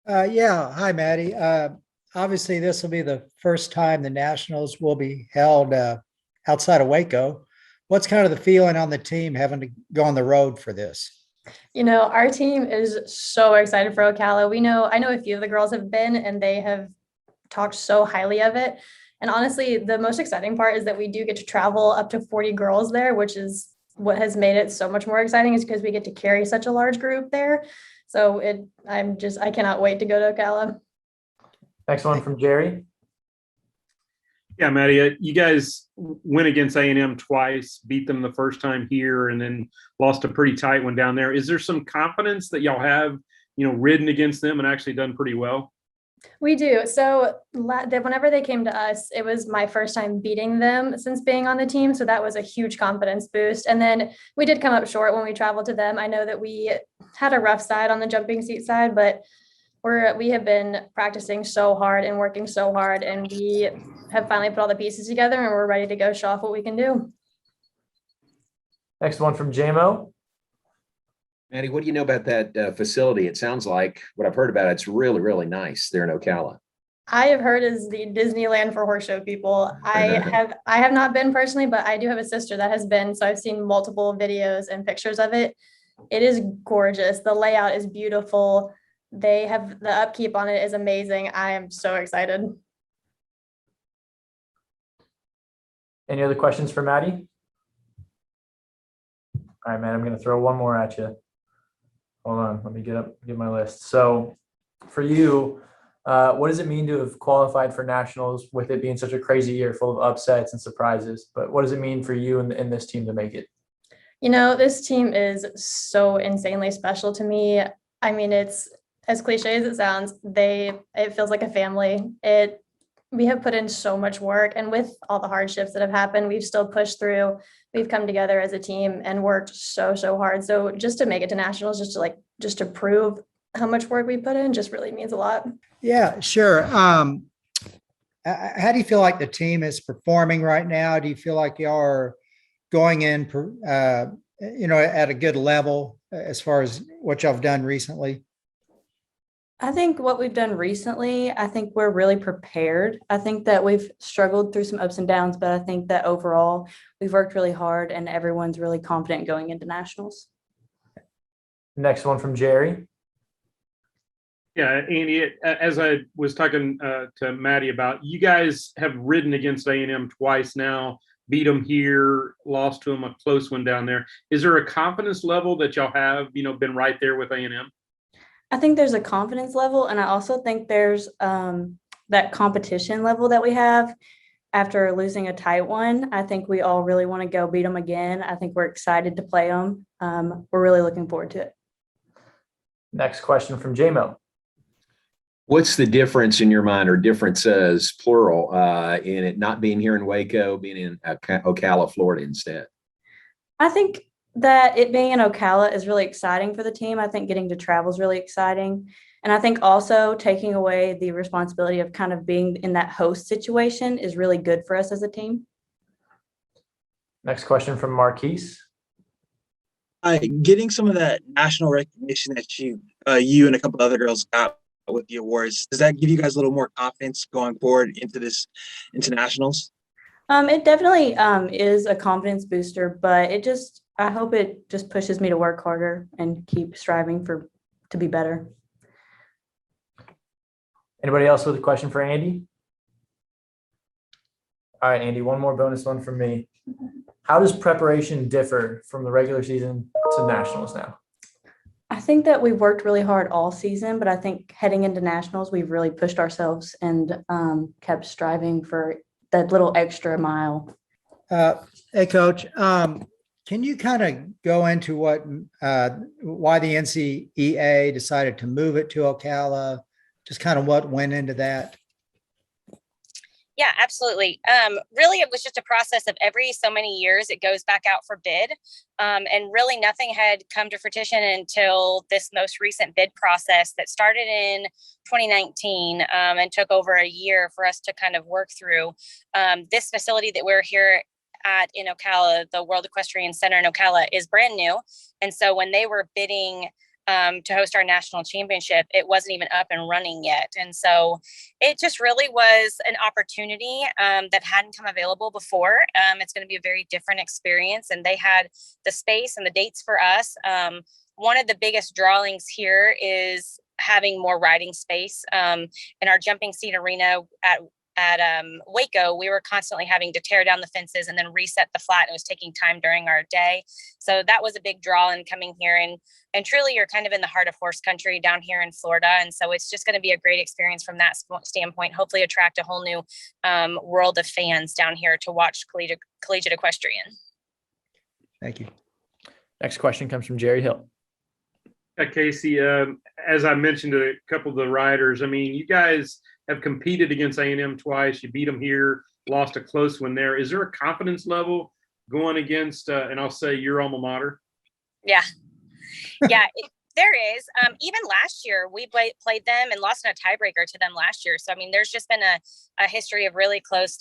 Yeah. Hi, Maddie. Obviously, this will be the first time the Nationals will be held outside of Waco. What's kind of the feeling on the team having to go on the road for this? Our team is so excited for Ocala. I know a few of the girls have been and they have talked so highly of it. And honestly, the most exciting part is that we do get to travel up to 40 girls there, which is what has made it so much more exciting is because we get to carry such a large group there. I cannot wait to go to Ocala. Next one from Jerry. Yeah, Maddie, you guys went against A&M twice, beat them the first time here, and then lost a pretty tight one down there. Is there some confidence that y'all have, ridden against them and actually done pretty well? We do. So whenever they came to us, it was my first time beating them since being on the team. So that was a huge confidence boost. And then we did come up short when we traveled to them. I know that we had a rough side on the jumping seat side, but we have been practicing so hard and working so hard, and we have finally put all the pieces together and we're ready to go show off what we can do. Next one from JMO. Maddie, what do you know about that facility? It sounds like what I've heard about it's really, really nice there in Ocala. I have heard is the Disneyland for horse show people. I have not been personally, but I do have a sister that has been. So I've seen multiple videos and pictures of it. It is gorgeous. The layout is beautiful. They have the upkeep on it is amazing. I am so excited. Any other questions for Maddie? All right, man, I'm going to throw one more at you. Hold on, let me get my list. So for you, what does it mean to have qualified for nationals with it being such a crazy year full of upsets and surprises? But what does it mean for you and this team to make it? This team is so insanely special to me. I mean, it's as cliche as it sounds, it feels like a family. We have put in so much work, and with all the hardships that have happened, we've still pushed through. We've come together as a team and worked so hard. So just to make it to nationals, just to prove how much work we put in just really means a lot. Yeah, sure. How do you feel like the team is performing right now? Do you feel like y'all are going in, at a good level as far as what y'all have done recently? I think what we've done recently, I think we're really prepared. I think that we've struggled through some ups and downs, but I think that overall we've worked really hard and everyone's really confident going into nationals. Next one from Jerry. Yeah, Andy, as I was talking to Maddie about, you guys have ridden against A&M twice now, beat them here, lost to them a close one down there. Is there a confidence level that y'all have, been right there with A&M? I think there's a confidence level, and I also think there's that competition level that we have after losing a tight one. I think we all really want to go beat them again. I think we're excited to play them. We're really looking forward to it. Next question from JMO. What's the difference in your mind, or differences, plural, in it not being here in Waco, being in Ocala, Florida instead? I think that it being in Ocala is really exciting for the team. I think getting to travel is really exciting. And I think also taking away the responsibility of kind of being in that host situation is really good for us as a team. Next question from Marquise. Getting some of that national recognition that you and a couple other girls got with the awards, does that give you guys a little more confidence going forward into nationals? It definitely is a confidence booster, but I hope it just pushes me to work harder and keep striving to be better. Anybody else with a question for Andy? All right, Andy, one more bonus one from me. How does preparation differ from the regular season to nationals now? I think that we've worked really hard all season, but I think heading into nationals, we've really pushed ourselves and kept striving for that little extra mile. Hey, Coach, can you kind of go into why the NCEA decided to move it to Ocala? Just kind of what went into that? Yeah, absolutely. Really, it was just a process of every so many years it goes back out for bid. And really nothing had come to fruition until this most recent bid process that started in 2019 and took over a year for us to kind of work through. This facility that we're here at in Ocala, the World Equestrian Center in Ocala, is brand new. And so when they were bidding to host our national championship. It wasn't even up and running yet. And so it just really was an opportunity that hadn't come available before. It's going to be a very different experience, and they had the space and the dates for us. One of the biggest drawings here is having more riding space. In our jumping seat arena at Waco, we were constantly having to tear down the fences and then reset the flat. It was taking time during our day. So that was a big draw in coming here. And truly, you're kind of in the heart of horse country down here in Florida. And so it's just going to be a great experience from that standpoint, hopefully attract a whole new world of fans down here to watch collegiate equestrian. Thank you. Next question comes from Jerry Hill. Casey, as I mentioned to a couple of the riders, I mean, you guys have competed against A&M twice. You beat them here, lost a close one there. Is there a confidence level going against, and I'll say your alma mater? Yeah. Yeah, there is. Even last year, we played them and lost in a tiebreaker to them last year. So, I mean, there's just been a history of really close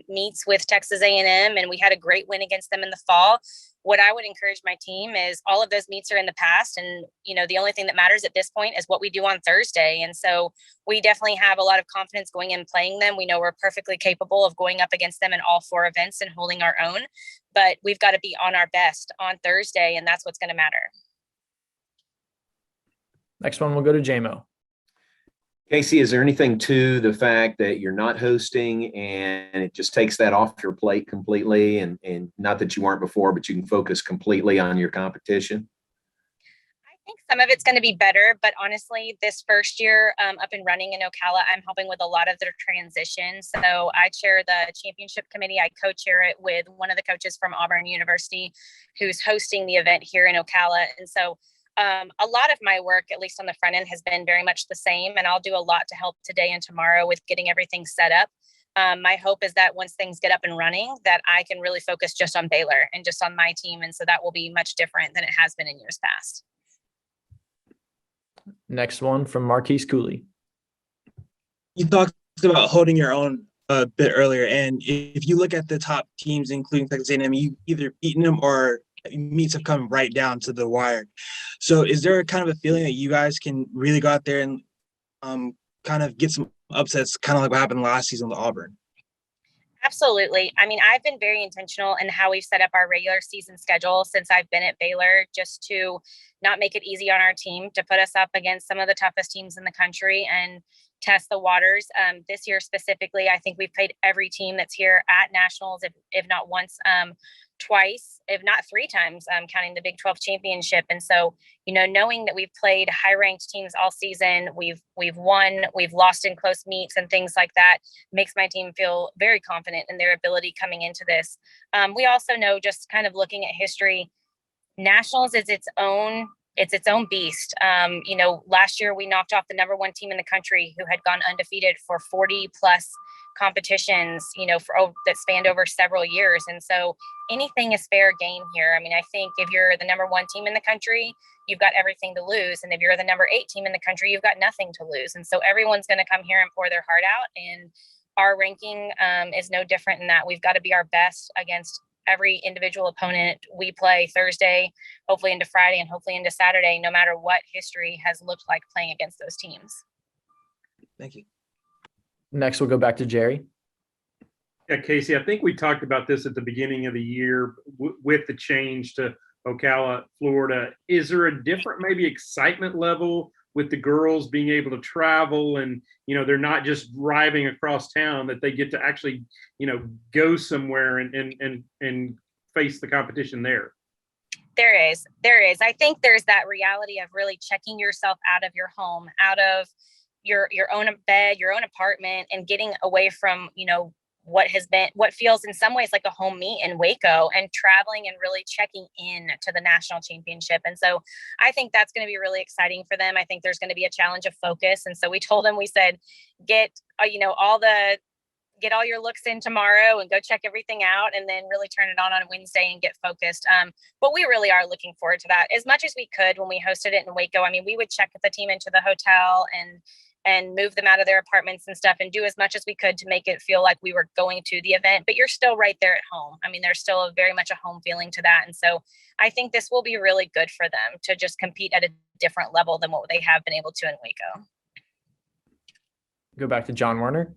meets with Texas A&M, and we had a great win against them in the fall. What I would encourage my team is all of those meets are in the past. And, you know, the only thing that matters at this point is what we do on Thursday. And so we definitely have a lot of confidence going in playing them. We know we're perfectly capable of going up against them in all 4 events and holding our own. But we've got to be on our best on Thursday, and that's what's going to matter. Next one, we'll go to JMO. Casey, is there anything to the fact that you're not hosting and it just takes that off your plate completely, and not that you weren't before, but you can focus completely on your competition? I think some of it's going to be better, but honestly, this first year up and running in Ocala, I'm helping with a lot of their transition. So I chair the championship committee. I co-chair it with one of the coaches from Auburn University who's hosting the event here in Ocala. And so a lot of my work, at least on the front end, has been very much the same, and I'll do a lot to help today and tomorrow with getting everything set up. My hope is that once things get up and running, that I can really focus just on Baylor and just on my team. And so that will be much different than it has been in years past. Next one from Marquise Cooley. You talked about holding your own a bit earlier, and if you look at the top teams, including Texas A&M, you either beaten them or meets have come right down to the wire. So is there a kind of a feeling that you guys can really go out there and kind of get some upsets, kind of like what happened last season with Auburn? Absolutely. I mean, I've been very intentional in how we've set up our regular season schedule since I've been at Baylor, just to not make it easy on our team, to put us up against some of the toughest teams in the country and test the waters. This year specifically, I think we've played every team that's here at nationals, if not once, twice, if not 3 times, counting the Big 12 championship. And so, you know, knowing that we've played high ranked teams all season, we've won, we've lost in close meets and things like that, makes my team feel very confident in their ability coming into this. We also know, just kind of looking at history, nationals is its own beast. You know, last year we knocked off the #1 team in the country who had gone undefeated for 40 plus competitions, you know, that spanned over several years. And so anything is fair game here. I mean, I think if you're the #1 team in the country, you've got everything to lose. And if you're the #8 team in the country, you've got nothing to lose. And so everyone's going to come here and pour their heart out. And our ranking is no different in that. We've got to be our best against every individual opponent we play Thursday, hopefully into Friday, and hopefully into Saturday, no matter what history has looked like playing against those teams. Thank you. Next, we'll go back to Jerry. Yeah, Casey, I think we talked about this at the beginning of the year with the change to Ocala, Florida. Is there a different maybe excitement level with the girls being able to travel, and, you know, they're not just driving across town, that they get to actually, you know, go somewhere and face the competition there? There is. I think there's that reality of really checking yourself out of your home, out of your own bed, your own apartment, and getting away from, you know, what feels in some ways like a home meet in Waco, and traveling and really checking in to the national championship. And so I think that's going to be really exciting for them. I think there's going to be a challenge of focus. And so we told them, we said, get all your looks in tomorrow and go check everything out, and then really turn it on Wednesday and get focused. But we really are looking forward to that as much as we could when we hosted it in Waco. I mean, we would check the team into the hotel and and move them out of their apartments and stuff and do as much as we could to make it feel like we were going to the event, but you're still right there at home. I mean, there's still very much a home feeling to that. And so I think this will be really good for them to just compete at a different level than what they have been able to in Waco. Go back to John Warner.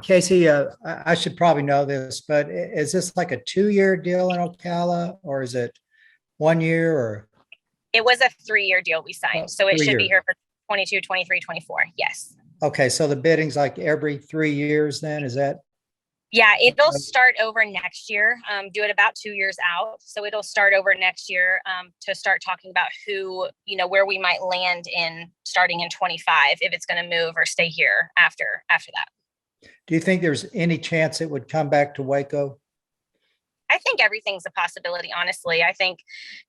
Casey, I should probably know this, but is this like a 2-year deal in Ocala, or is it 1 year, or? It was a 3-year deal we signed. So it 3 should be years. here for 22, 23, 24. Yes. Okay, so the bidding's like every 3 years then, is that? Yeah, it'll start over next year. Do it about 2 years out. So it'll start over next year to start talking about who, where we might land in starting in 25, if it's going to move or stay here after that. Do you think there's any chance it would come back to Waco? I think everything's a possibility, honestly. I think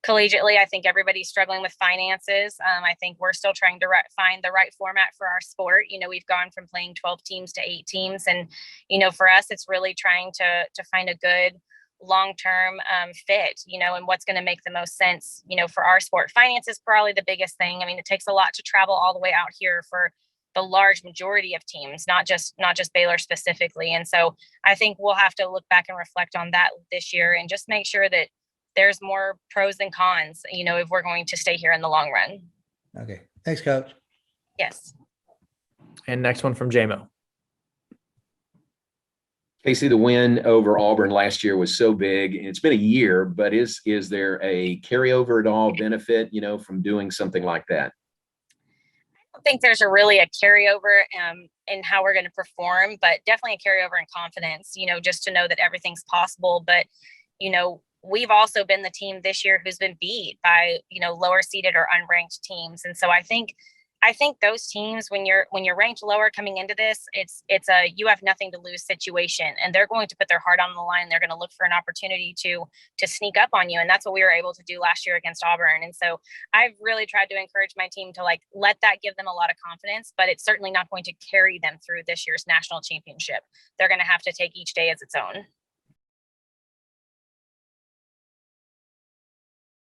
collegiately, I think everybody's struggling with finances. I think we're still trying to find the right format for our sport. We've gone from playing 12 teams to 8 teams. And, for us, it's really trying to find a good long-term fit, and what's going to make the most sense, for our sport. Finance is probably the biggest thing. I mean, it takes a lot to travel all the way out here for the large majority of teams, not just Baylor specifically. And so I think we'll have to look back and reflect on that this year and just make sure that there's more pros than cons, if we're going to stay here in the long run. Okay, thanks, Coach. Yes. And next one from JMO. Casey, the win over Auburn last year was so big, and it's been a year, but is there a carryover at all benefit, from doing something like that? I think there's a carryover in how we're going to perform, but definitely a carryover in confidence, just to know that everything's possible. But, we've also been the team this year who's been beat by, lower seeded or unranked teams. And so I think those teams, when you're ranked lower coming into this, it's a you have nothing to lose situation, and they're going to put their heart on the line. They're going to look for an opportunity to sneak up on you, and that's what we were able to do last year against Auburn. And so I've really tried to encourage my team to let that give them a lot of confidence, but it's certainly not going to carry them through this year's national championship. They're going to have to take each day as its own.